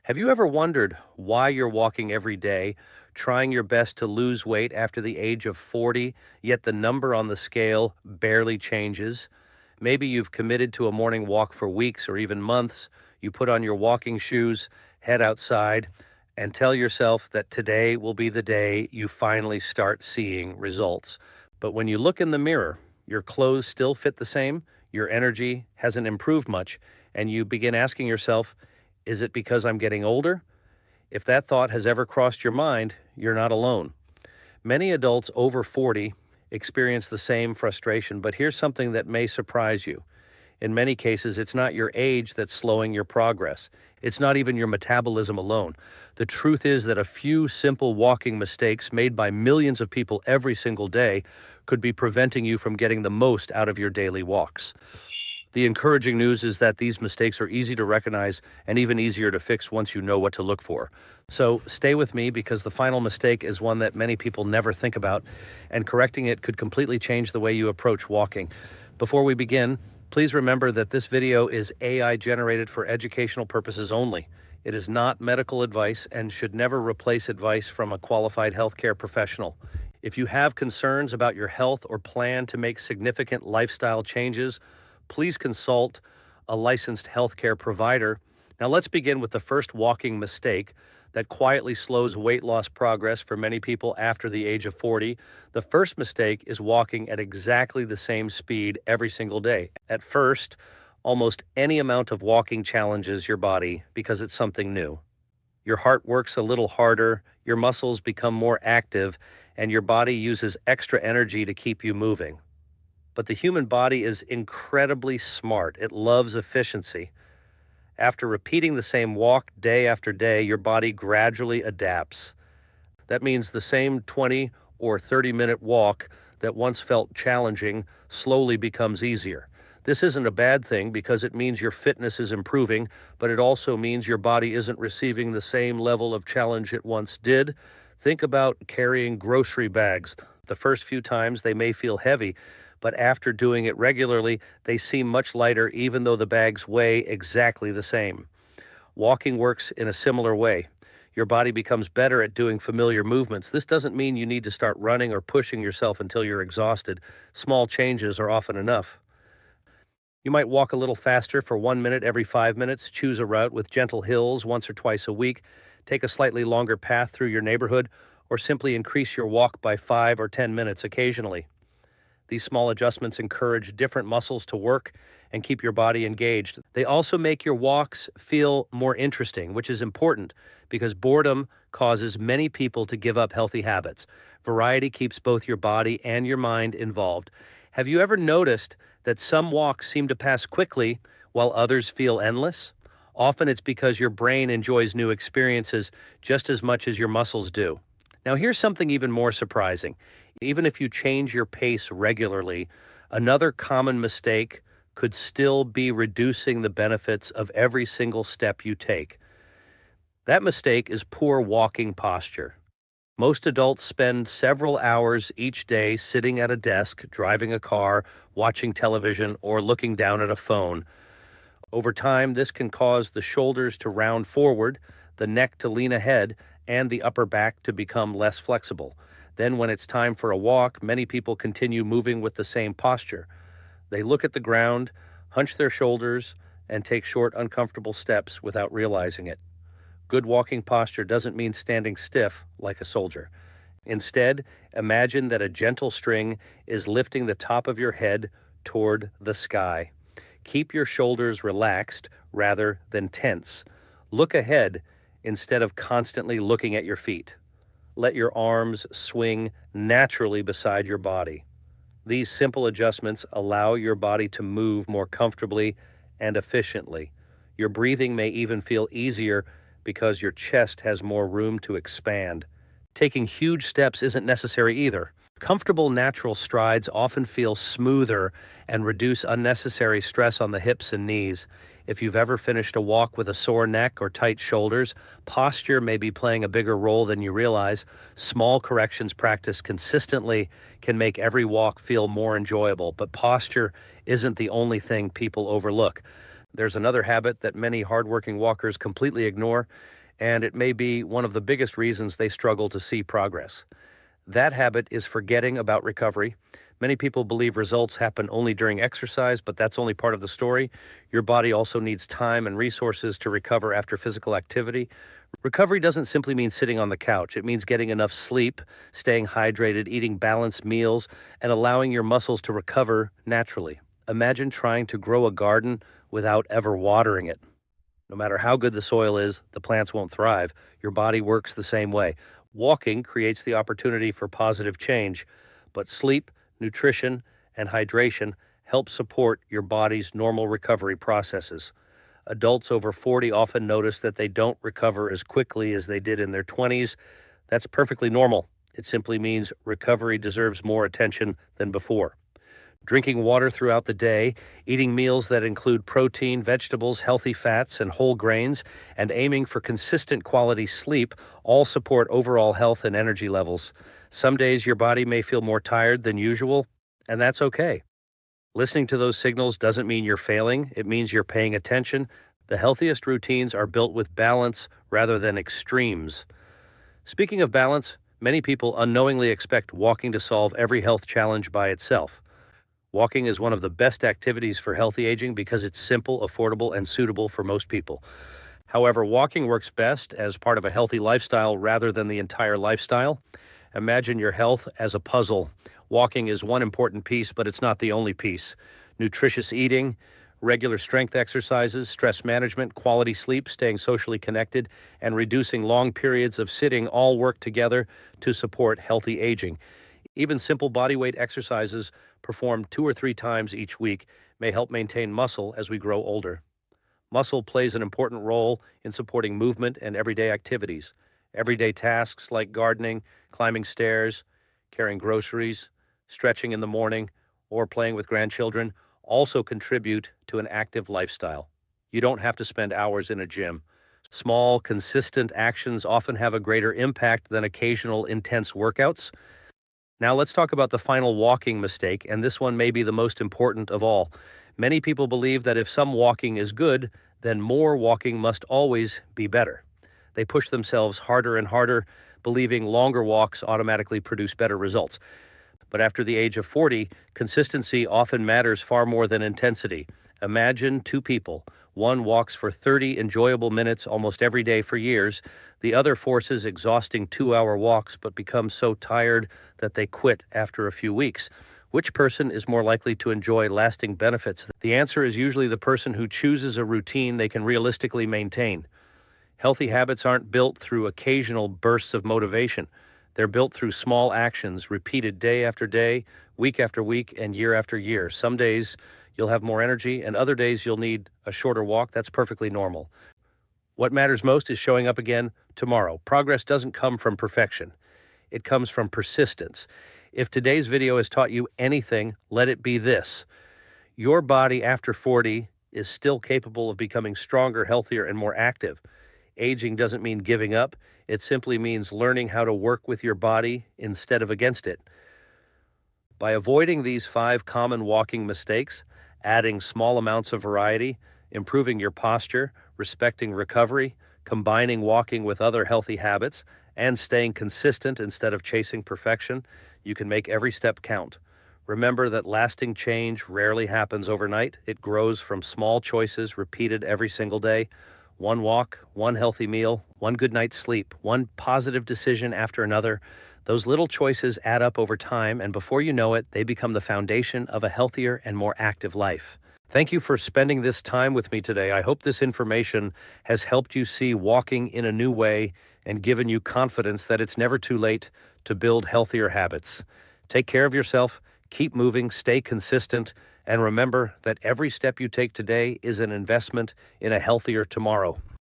Have you ever wondered why you're walking every day, trying your best to lose weight after the age of 40, yet the number on the scale barely changes? Maybe you've committed to a morning walk for weeks or even months. You put on your walking shoes, head outside, and tell yourself that today will be the day you finally start seeing results. But when you look in the mirror, your clothes still fit the same, your energy hasn't improved much, and you begin asking yourself, is it because I'm getting older? If that thought has ever crossed your mind, you're not alone. Many adults over 40 experience the same frustration, but here's something that may surprise you. In many cases, it's not your age that's slowing your progress. It's not even your metabolism alone. The truth is that a few simple walking mistakes made by millions of people every single day could be preventing you from getting the most out of your daily walks. The encouraging news is that these mistakes are easy to recognize and even easier to fix once you know what to look for. So stay with me because the final mistake is one that many people never think about, and correcting it could completely change the way you approach walking. Before we begin, please remember that this video is AI generated for educational purposes only. It is not medical advice and should never replace advice from a qualified healthcare professional. If you have concerns about your health or plan to make significant lifestyle changes, please consult a licensed healthcare provider. Now let's begin with the first walking mistake that quietly slows weight loss progress for many people after the age of 40. The first mistake is walking at exactly the same speed every single day. At first, almost any amount of walking challenges your body because it's something new. Your heart works a little harder, your muscles become more active, and your body uses extra energy to keep you moving. But the human body is incredibly smart. It loves efficiency. After repeating the same walk day after day, your body gradually adapts. That means the same 20 or 30-minute walk that once felt challenging slowly becomes easier. This isn't a bad thing because it means your fitness is improving, but it also means your body isn't receiving the same level of challenge it once did. Think about carrying grocery bags. The first few times they may feel heavy, but after doing it regularly, they seem much lighter even though the bags weigh exactly the same. Walking works in a similar way. Your body becomes better at doing familiar movements. This doesn't mean you need to start running or pushing yourself until you're exhausted. Small changes are often enough. You might walk a little faster for 1 minute every 5 minutes, choose a route with gentle hills once or twice a week, take a slightly longer path through your neighborhood, or simply increase your walk by 5 or 10 minutes occasionally. These small adjustments encourage different muscles to work and keep your body engaged. They also make your walks feel more interesting, which is important because boredom causes many people to give up healthy habits. Variety keeps both your body and your mind involved. Have you ever noticed that some walks seem to pass quickly while others feel endless? Often it's because your brain enjoys new experiences just as much as your muscles do. Now, here's something even more surprising. Even if you change your pace regularly, another common mistake could still be reducing the benefits of every single step you take. That mistake is poor walking posture. Most adults spend several hours each day sitting at a desk, driving a car, watching television, or looking down at a phone. Over time, this can cause the shoulders to round forward, the neck to lean ahead, and the upper back to become less flexible. Then when it's time for a walk, many people continue moving with the same posture. They look at the ground, hunch their shoulders, and take short, uncomfortable steps without realizing it. Good walking posture doesn't mean standing stiff like a soldier. Instead, imagine that a gentle string is lifting the top of your head toward the sky. Keep your shoulders relaxed rather than tense. Look ahead instead of constantly looking at your feet. Let your arms swing naturally beside your body. These simple adjustments allow your body to move more comfortably and efficiently. Your breathing may even feel easier because your chest has more room to expand. Taking huge steps isn't necessary either. Comfortable natural strides often feel smoother and reduce unnecessary stress on the hips and knees. If you've ever finished a walk with a sore neck or tight shoulders, posture may be playing a bigger role than you realize. Small corrections practiced consistently can make every walk feel more enjoyable, but posture isn't the only thing people overlook. There's another habit that many hardworking walkers completely ignore, and it may be one of the biggest reasons they struggle to see progress. That habit is forgetting about recovery. Many people believe results happen only during exercise, but that's only part of the story. Your body also needs time and resources to recover after physical activity. Recovery doesn't simply mean sitting on the couch. It means getting enough sleep, staying hydrated, eating balanced meals, and allowing your muscles to recover naturally. Imagine trying to grow a garden without ever watering it. No matter how good the soil is, the plants won't thrive. Your body works the same way. Walking creates the opportunity for positive change, but sleep, nutrition, and hydration help support your body's normal recovery processes. Adults over 40 often notice that they don't recover as quickly as they did in their 20s. That's perfectly normal. It simply means recovery deserves more attention than before. Drinking water throughout the day, eating meals that include protein, vegetables, healthy fats, and whole grains, and aiming for consistent quality sleep all support overall health and energy levels. Some days your body may feel more tired than usual, and that's okay. Listening to those signals doesn't mean you're failing, it means you're paying attention. The healthiest routines are built with balance rather than extremes. Speaking of balance, many people unknowingly expect walking to solve every health challenge by itself. Walking is one of the best activities for healthy aging because it's simple, affordable, and suitable for most people. However, walking works best as part of a healthy lifestyle rather than the entire lifestyle. Imagine your health as a puzzle. Walking is one important piece, but it's not the only piece. Nutritious eating, regular strength exercises, stress management, quality sleep, staying socially connected, and reducing long periods of sitting all work together to support healthy aging. Even simple bodyweight exercises performed 2 or 3 times each week may help maintain muscle as we grow older. Muscle plays an important role in supporting movement and everyday activities. Everyday tasks like gardening, climbing stairs, carrying groceries, stretching in the morning, or playing with grandchildren also contribute to an active lifestyle. You don't have to spend hours in a gym. Small, consistent actions often have a greater impact than occasional intense workouts. Now let's talk about the final walking mistake, and this one may be the most important of all. Many people believe that if some walking is good, then more walking must always be better. They push themselves harder and harder, believing longer walks automatically produce better results. But after the age of 40, consistency often matters far more than intensity. Imagine 2 people. One walks for 30 enjoyable minutes almost every day for years. The other forces exhausting 2-hour walks but becomes so tired that they quit after a few weeks. Which person is more likely to enjoy lasting benefits? The answer is usually the person who chooses a routine they can realistically maintain. Healthy habits aren't built through occasional bursts of motivation. They're built through small actions, repeated day after day, week after week, and year after year. Some days you'll have more energy, and other days you'll need a shorter walk. That's perfectly normal. What matters most is showing up again tomorrow. Progress doesn't come from perfection. It comes from persistence. If today's video has taught you anything, let it be this. Your body after 40 is still capable of becoming stronger, healthier, and more active. Aging doesn't mean giving up. It simply means learning how to work with your body instead of against it. By avoiding these 5 common walking mistakes, adding small amounts of variety, improving your posture, respecting recovery, combining walking with other healthy habits, and staying consistent instead of chasing perfection, you can make every step count. Remember that lasting change rarely happens overnight. It grows from small choices repeated every single day. One walk, one healthy meal, one good night's sleep, one positive decision after another. Those little choices add up over time, and before you know it, they become the foundation of a healthier and more active life. Thank you for spending this time with me today. I hope this information has helped you see walking in a new way and given you confidence that it's never too late to build healthier habits. Take care of yourself, keep moving, stay consistent, and remember that every step you take today is an investment in a healthier tomorrow.